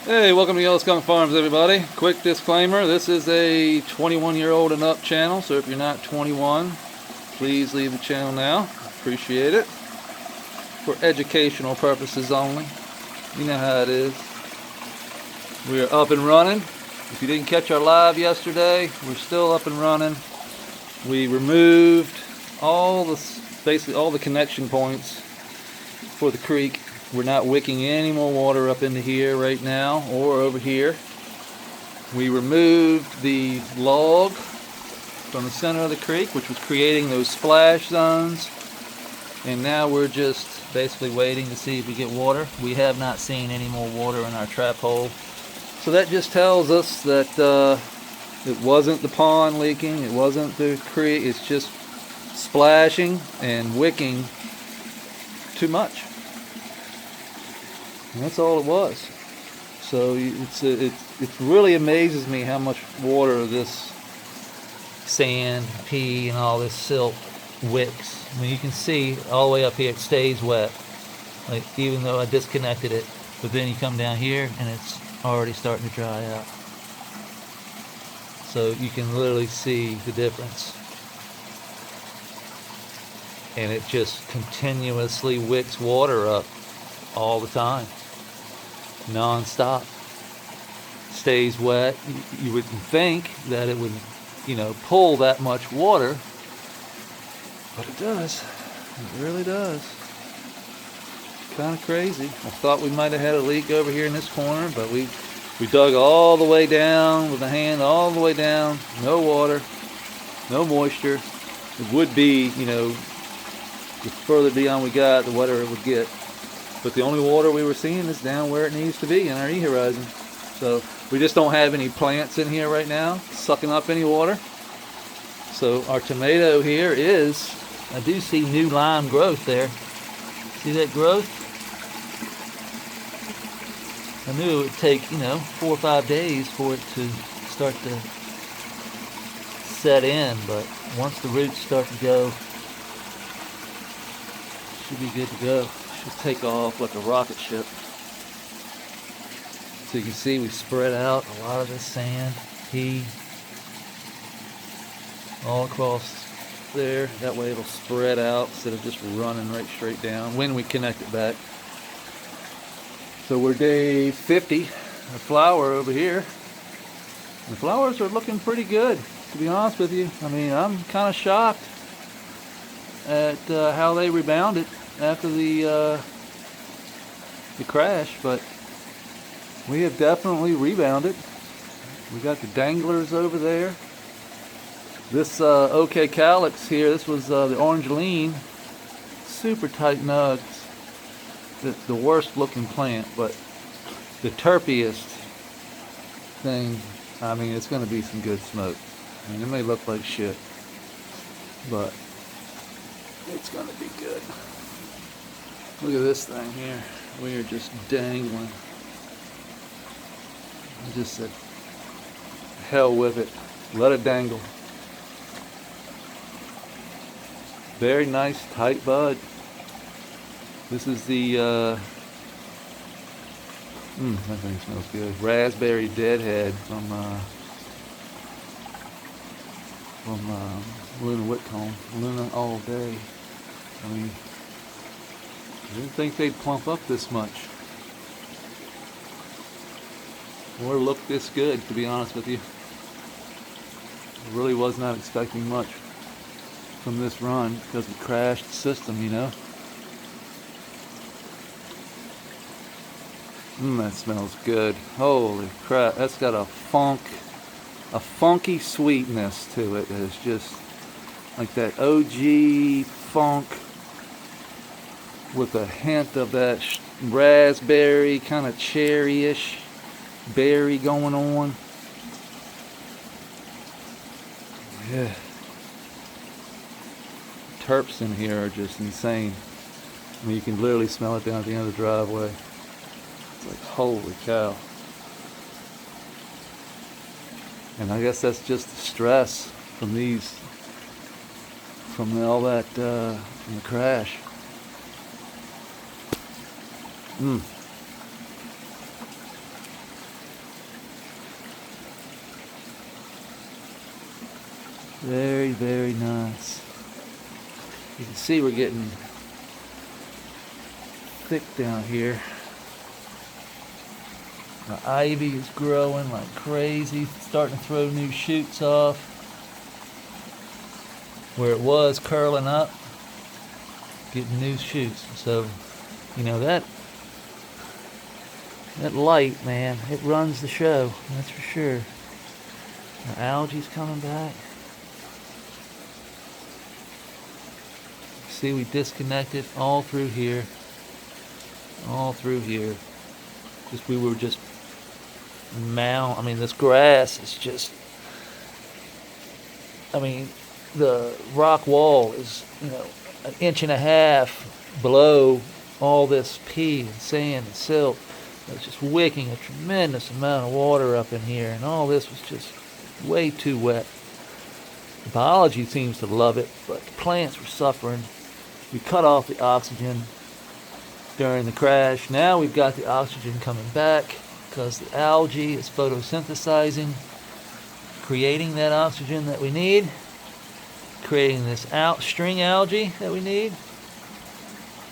Hey, welcome to Yellow Skunk Farms, everybody. Quick disclaimer, this is a 21-year-old and up channel, so if you're not 21, please leave the channel now. Appreciate it. For educational purposes only. You know how it is. We are up and running. If you didn't catch our live yesterday, we're still up and running. We removed basically all the connection points for the creek. We're not wicking any more water up into here right now or over here. We removed the log from the center of the creek, which was creating those splash zones. And now we're just basically waiting to see if we get water. We have not seen any more water in our trap hole. So that just tells us that it wasn't the pond leaking, it wasn't the creek, it's just splashing and wicking too much. And that's all it was. So it really amazes me how much water this sand, pea, and all this silt wicks. I mean, you can see all the way up here it stays wet. Like, even though I disconnected it, but then you come down here and it's already starting to dry out. So you can literally see the difference. And it just continuously wicks water up all the time, non-stop. Stays wet. You wouldn't think that it would, pull that much water, but it does. It really does. Kind of crazy. I thought we might have had a leak over here in this corner, but we dug all the way down with the hand, all the way down. No water, no moisture. It would be, the further down we got, the wetter it would get. But the only water we were seeing is down where it needs to be in our E-Horizon. So we just don't have any plants in here right now sucking up any water. So our tomato here I do see new lime growth there. See that growth? I knew it would take, 4 or 5 days for it to start to set in, but once the roots start to go, should be good to go. Should take off like a rocket ship. So you can see we spread out a lot of this sand, pea, all across there. That way it'll spread out instead of just running right straight down when we connect it back. So we're day 50 of flower over here. The flowers are looking pretty good, to be honest with you. I mean, I'm kind of shocked at how they rebounded after the crash, but we have definitely rebounded. We got the danglers over there. This OK Calyx here, this was the orange lean, super tight nugs. The worst looking plant, but the terpiest thing. I mean, it's going to be some good smoke. I mean, it may look like shit, but it's going to be good. Look at this thing here. We are just dangling. I just said, hell with it. Let it dangle. Very nice, tight bud. This is the, that thing smells good. Raspberry Deadhead from Luna Whitcomb. Luna all day. I mean, I didn't think they'd plump up this much. Or look this good, to be honest with you. I really was not expecting much from this run because of the crashed system, That smells good. Holy crap, that's got a funky sweetness to it that is just like that OG funk with a hint of that raspberry, kind of cherry-ish berry going on. Yeah. Terps in here are just insane. I mean, you can literally smell it down at the end of the driveway. It's like, holy cow. And I guess that's just the stress from all that, from the crash. Very, very nice. You can see we're getting thick down here. The ivy is growing like crazy, starting to throw new shoots off. Where it was curling up, getting new shoots. So, you know, that light, man, it runs the show, that's for sure. The algae's coming back. See, we disconnected all through here. All through here. We were just I mean, this grass is just, I mean, the rock wall is, you know, 1.5 inches below all this pea and sand and silt. It's just wicking a tremendous amount of water up in here, and all this was just way too wet. The biology seems to love it, but the plants were suffering. We cut off the oxygen during the crash. Now we've got the oxygen coming back because the algae is photosynthesizing, creating that oxygen that we need, creating this string algae that we need.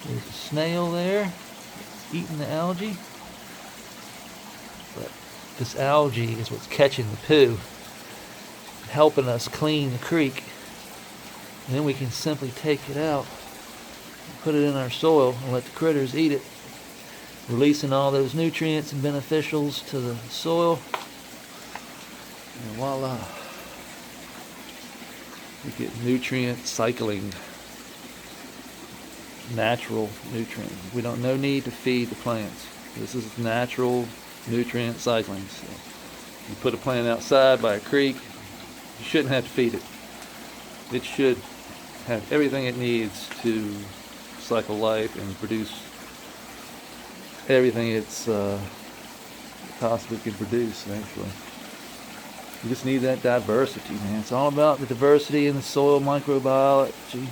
There's a snail there eating the algae. But this algae is what's catching the poo, helping us clean the creek. And then we can simply take it out, put it in our soil, and let the critters eat it, releasing all those nutrients and beneficials to the soil. And voila, we get nutrient cycling, natural nutrient. We don't no need to feed the plants. This is natural nutrient cycling. So you put a plant outside by a creek, you shouldn't have to feed it. It should have everything it needs to cycle life and produce everything it's possibly can produce, actually. You just need that diversity, man. It's all about the diversity in the soil microbiology,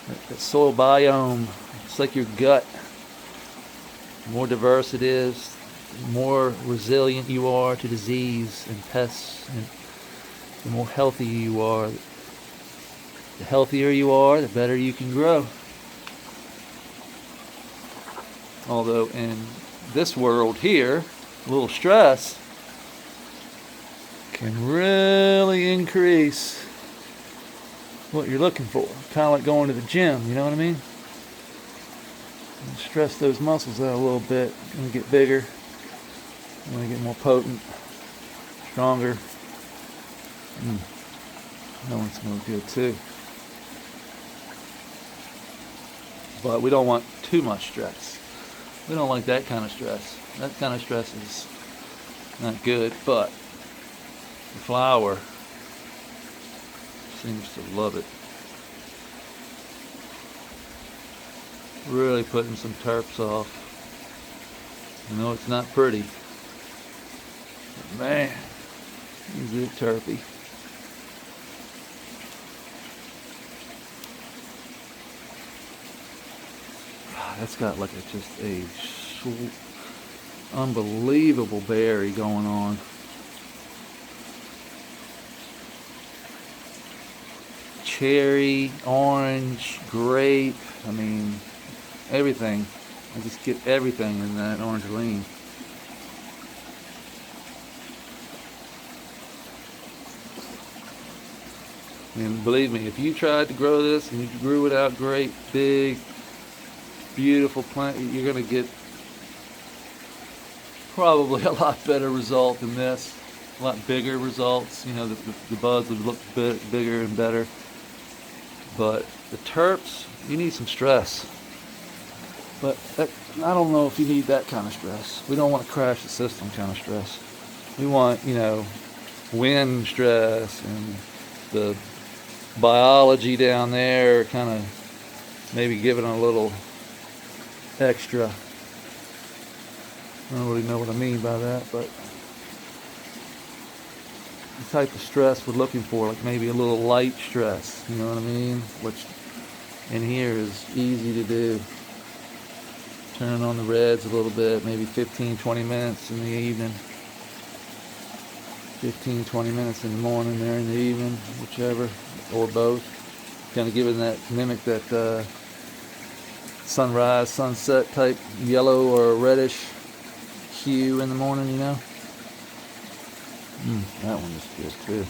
that soil biome. It's like your gut. The more diverse it is, the more resilient you are to disease and pests, and the more healthy you are. The healthier you are, the better you can grow. Although in this world here, a little stress can really increase what you're looking for. Kind of like going to the gym, you know what I mean? And stress those muscles out a little bit. You're going to get bigger. You're going to get more potent, stronger. That one smells good too. But we don't want too much stress. We don't like that kind of stress. That kind of stress is not good, but the flower seems to love it. Really putting some terps off. I know it's not pretty, but man, is it terpy. That's got like just a unbelievable berry going on. Cherry, orange, grape, I mean, everything. I just get everything in that orangeline. And believe me, if you tried to grow this and you grew it out great, big, beautiful plant, you're going to get probably a lot better result than this. A lot bigger results. You know, the buds would look bigger and better. But the terps, you need some stress. But I don't know if you need that kind of stress. We don't want to crash the system kind of stress. We want, you know, wind stress and the biology down there kind of maybe giving a little extra. I don't really know what I mean by that, but the type of stress we're looking for, like maybe a little light stress, you know what I mean? Which in here is easy to do. Turn on the reds a little bit, maybe 15-20 minutes in the evening. 15-20 minutes in the morning or in the evening, whichever, or both. Kind of giving that, mimic that sunrise, sunset type yellow or reddish hue in the morning, you know. That one is good too.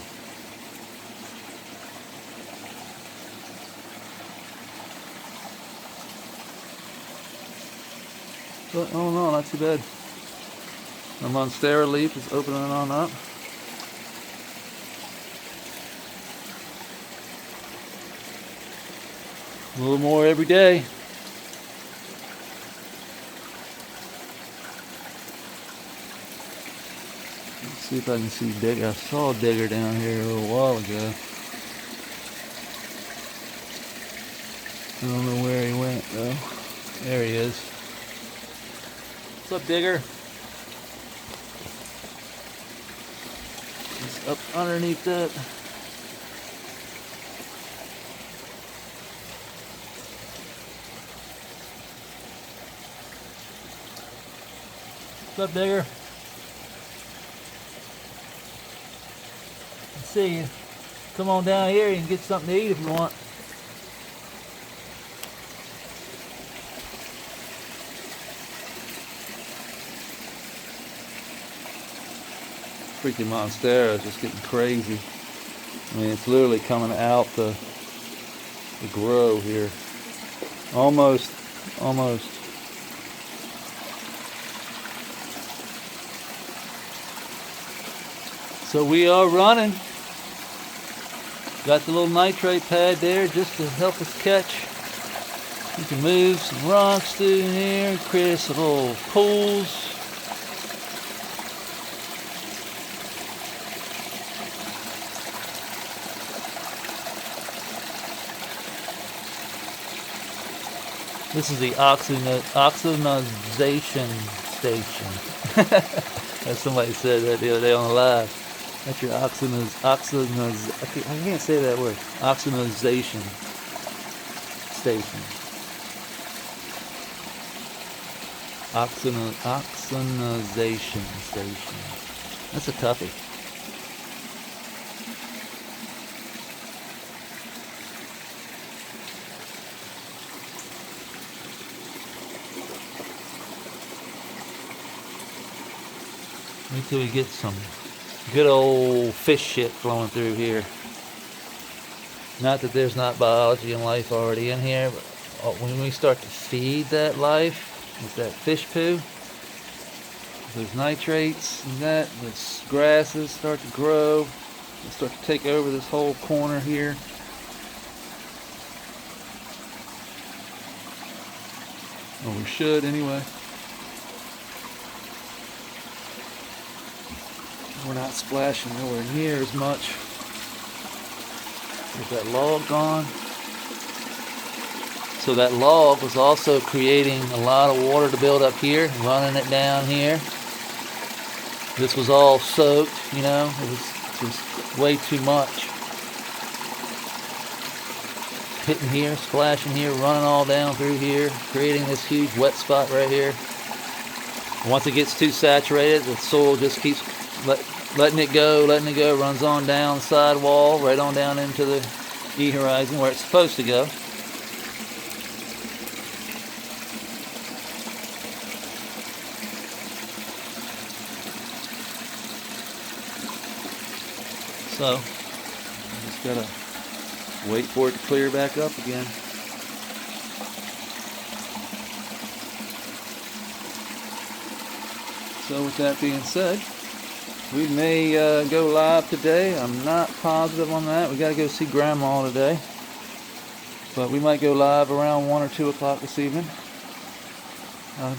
But oh no, not too bad. The Monstera leaf is opening on up. A little more every day. Let's see if I can see Digger. I saw Digger down here a little while ago. I don't know where he went though. There he is. What's up, Digger? He's up underneath that. What's up, Digger? Let's see you. Come on down here. You can get something to eat if you want. Freaking Monstera is just getting crazy. I mean, it's literally coming out the grow here. Almost. So we are running. Got the little nitrate pad there just to help us catch. You can move some rocks through here, create some little pools. This is the oxonization station. As somebody said that the other day on the live. That's your I can't say that word. Oxonization station. Oxonization station. That's a toughie. Wait till we get some good old fish shit flowing through here. Not that there's not biology and life already in here, but when we start to feed that life with that fish poo, those nitrates and that, the grasses start to grow, they start to take over this whole corner here. Or we should anyway. We're not splashing nowhere near as much. There's that log gone. So that log was also creating a lot of water to build up here, running it down here. This was all soaked, you know, it was just way too much. Hitting here, splashing here, running all down through here, creating this huge wet spot right here. Once it gets too saturated, the soil just keeps letting it go, runs on down the side wall, right on down into the E horizon where it's supposed to go. So, just gotta wait for it to clear back up again. So with that being said, we may go live today. I'm not positive on that. We got to go see Grandma today. But we might go live around 1 or 2 o'clock this evening.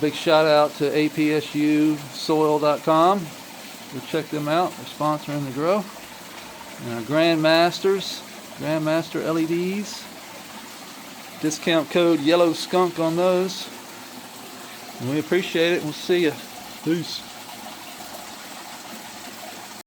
Big shout out to apsusoil.com. Go check them out. They're sponsoring the grow. And our Grandmaster LEDs. Discount code Yellow Skunk on those. And we appreciate it. We'll see you. Peace.